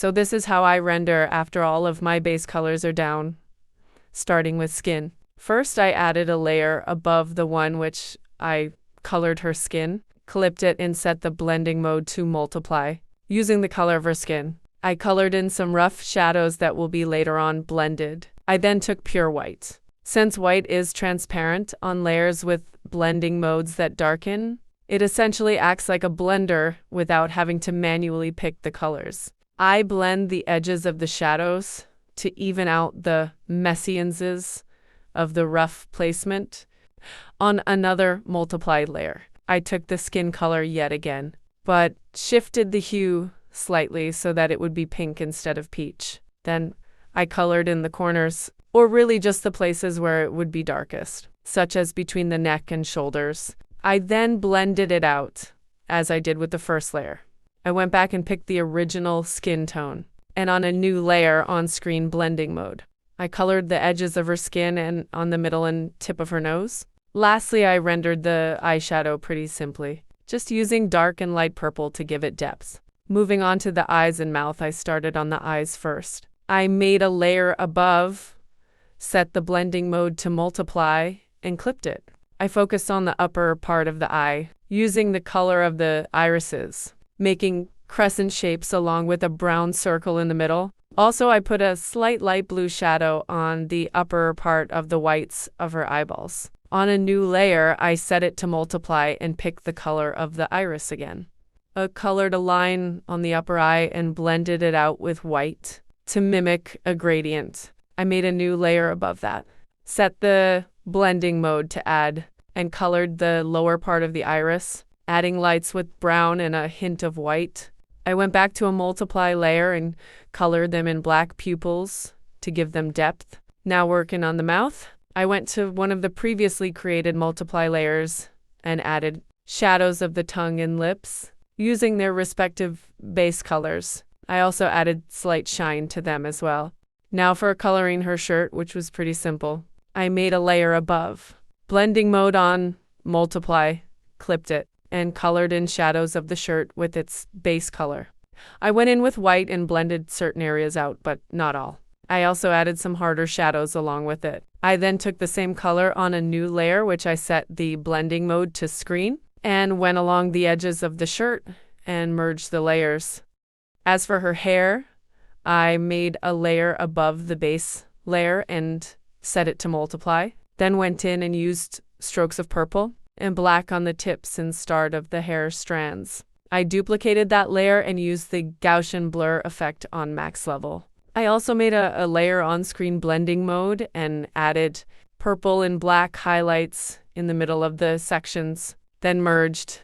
So this is how I render after all of my base colors are down, starting with skin. First, I added a layer above the one which I colored her skin, clipped it, and set the blending mode to multiply, using the color of her skin. I colored in some rough shadows that will be later on blended. I then took pure white. Since white is transparent on layers with blending modes that darken, it essentially acts like a blender without having to manually pick the colors. I blend the edges of the shadows to even out the messiances of the rough placement. On another multiplied layer, I took the skin color yet again, but shifted the hue slightly so that it would be pink instead of peach. Then I colored in the corners, or really just the places where it would be darkest, such as between the neck and shoulders. I then blended it out, as I did with the first layer. I went back and picked the original skin tone, and on a new layer on-screen blending mode. I colored the edges of her skin and on the middle and tip of her nose. Lastly, I rendered the eyeshadow pretty simply, just using dark and light purple to give it depth. Moving on to the eyes and mouth, I started on the eyes first. I made a layer above, set the blending mode to multiply, and clipped it. I focused on the upper part of the eye, using the color of the irises, making crescent shapes along with a brown circle in the middle. Also, I put a slight light blue shadow on the upper part of the whites of her eyeballs. On a new layer, I set it to multiply and picked the color of the iris again. I colored a line on the upper eye and blended it out with white to mimic a gradient. I made a new layer above that, set the blending mode to add, and colored the lower part of the iris, adding lights with brown and a hint of white. I went back to a multiply layer and colored them in black pupils to give them depth. Now working on the mouth, I went to one of the previously created multiply layers and added shadows of the tongue and lips, using their respective base colors. I also added slight shine to them as well. Now for coloring her shirt, which was pretty simple. I made a layer above. Blending mode on, multiply, clipped it, and colored in shadows of the shirt with its base color. I went in with white and blended certain areas out, but not all. I also added some harder shadows along with it. I then took the same color on a new layer, which I set the blending mode to screen, and went along the edges of the shirt and merged the layers. As for her hair, I made a layer above the base layer and set it to multiply, then went in and used strokes of purple and black on the tips and start of the hair strands. I duplicated that layer and used the Gaussian blur effect on max level. I also made a layer on-screen blending mode and added purple and black highlights in the middle of the sections, then merged.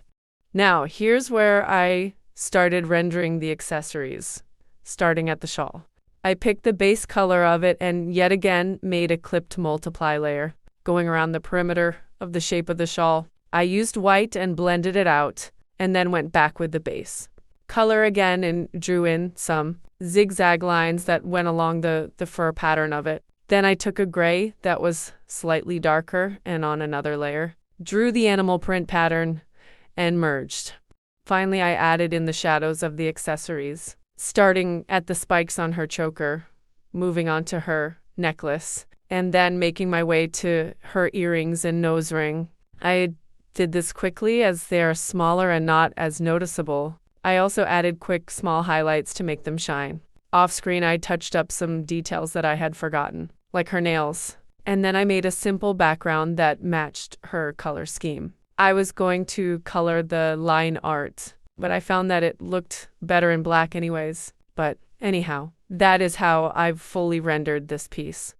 Now, here's where I started rendering the accessories, starting at the shawl. I picked the base color of it and yet again made a clipped multiply layer, going around the perimeter of the shape of the shawl. I used white and blended it out, and then went back with the base color again and drew in some zigzag lines that went along the fur pattern of it. Then I took a gray that was slightly darker and on another layer, drew the animal print pattern, and merged. Finally, I added in the shadows of the accessories, starting at the spikes on her choker, moving on to her necklace, and then making my way to her earrings and nose ring. I did this quickly as they are smaller and not as noticeable. I also added quick small highlights to make them shine. Off screen, I touched up some details that I had forgotten, like her nails, and then I made a simple background that matched her color scheme. I was going to color the line art, but I found that it looked better in black anyways. But anyhow, that is how I've fully rendered this piece.